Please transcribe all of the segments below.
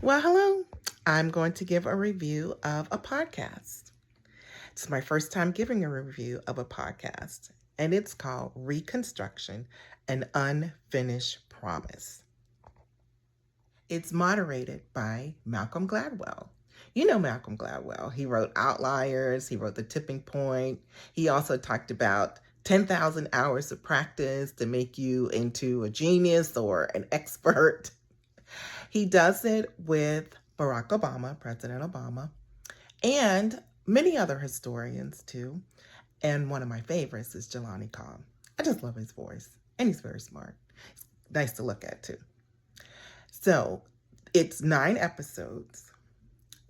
Well, hello. I'm going to give a review of a podcast. It's my first time giving a review of a podcast, and it's called Reconstruction, an Unfinished Promise. It's moderated by Malcolm Gladwell. You know Malcolm Gladwell. He wrote Outliers, he wrote The Tipping Point. He also talked about 10,000 hours of practice to make you into a genius or an expert. He does it with Barack Obama, President Obama, and many other historians too. And one of my favorites is Jelani Cobb. I just love his voice, and he's very smart. He's nice to look at too. So it's 9 episodes,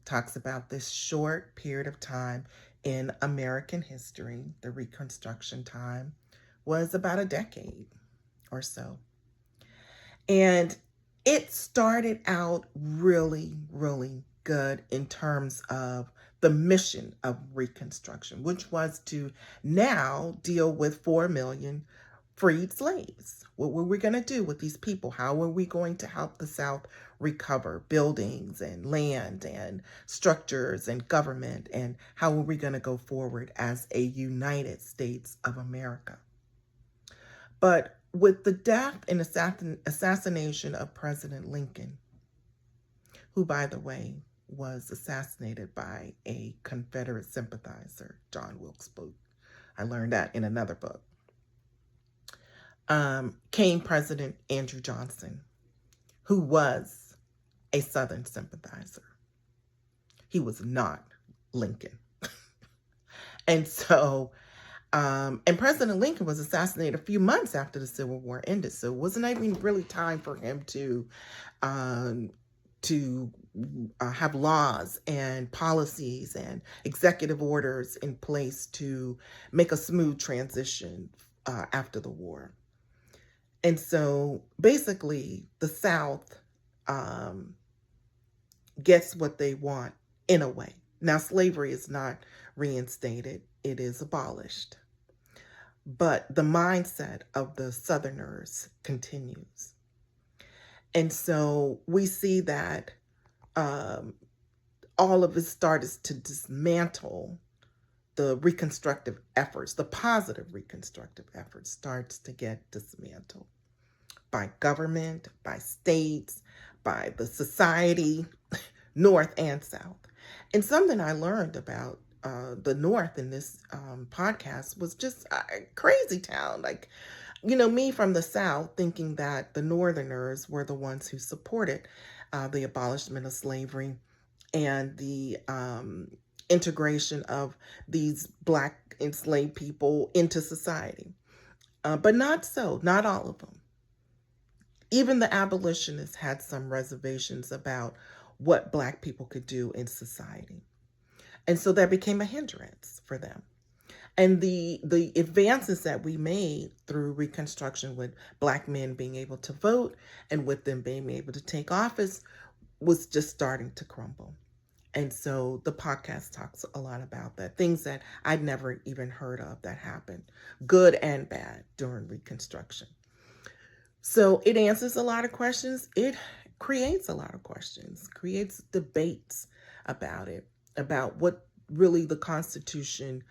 talks about this short period of time in American history. The Reconstruction time was about a decade or so. And it started out really, really good in terms of the mission of Reconstruction, which was to now deal with 4 million freed slaves. What were we going to do with these people? How were we going to help the South recover buildings and land and structures and government? And how were we going to go forward as a United States of America? But with the death and assassination of President Lincoln, who, by the way, was assassinated by a Confederate sympathizer, John Wilkes Booth. I learned that in another book. Came President Andrew Johnson, who was a Southern sympathizer. He was not Lincoln. And so, and President Lincoln was assassinated a few months after the Civil War ended. So it wasn't even really time for him to have laws and policies and executive orders in place to make a smooth transition after the war. And so basically the South gets what they want in a way. Now, slavery is not reinstated, it is abolished. But the mindset of the Southerners continues. And so we see that all of it started to dismantle the reconstructive efforts, the positive reconstructive efforts starts to get dismantled by government, by states, by the society, North and South. And something I learned about the North in this podcast was just a crazy town. Like, me from the South thinking that the Northerners were the ones who supported the abolishment of slavery and the integration of these Black enslaved people into society. But not so, not all of them. Even the abolitionists had some reservations about what Black people could do in society. And so that became a hindrance for them. And the advances that we made through Reconstruction with Black men being able to vote and with them being able to take office was just starting to crumble. And so the podcast talks a lot about that, things that I'd never even heard of that happened, good and bad, during Reconstruction. So it answers a lot of questions. It creates a lot of questions, creates debates about it, about what really the Constitution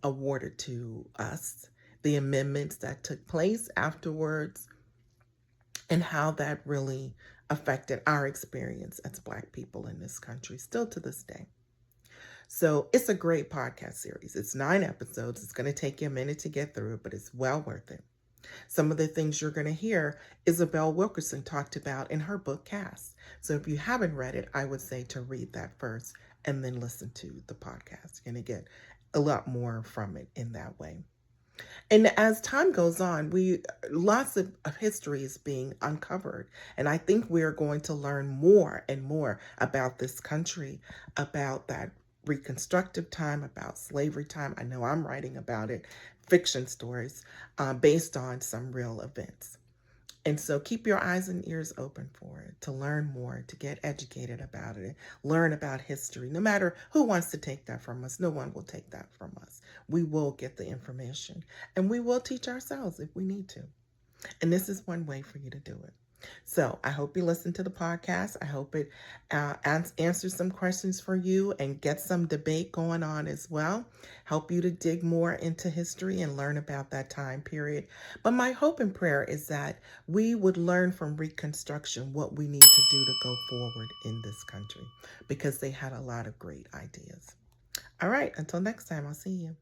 awarded to us, the amendments that took place afterwards, and how that really affected our experience as Black people in this country, still to this day. So it's a great podcast series. It's 9 episodes. It's going to take you a minute to get through it, but it's well worth it. Some of the things you're going to hear, Isabel Wilkerson talked about in her book, Caste. So if you haven't read it, I would say to read that first and then listen to the podcast. You're going to get a lot more from it in that way. And as time goes on, lots of history is being uncovered. And I think we're going to learn more and more about this country, about that reconstructive time, about slavery time. I know I'm writing about it, fiction stories based on some real events. And so keep your eyes and ears open for it, to learn more, to get educated about it, learn about history. No matter who wants to take that from us, no one will take that from us. We will get the information and we will teach ourselves if we need to. And this is one way for you to do it. So I hope you listen to the podcast. I hope it answers some questions for you and get some debate going on as well. Help you to dig more into history and learn about that time period. But my hope and prayer is that we would learn from Reconstruction what we need to do to go forward in this country, because they had a lot of great ideas. All right, until next time, I'll see you.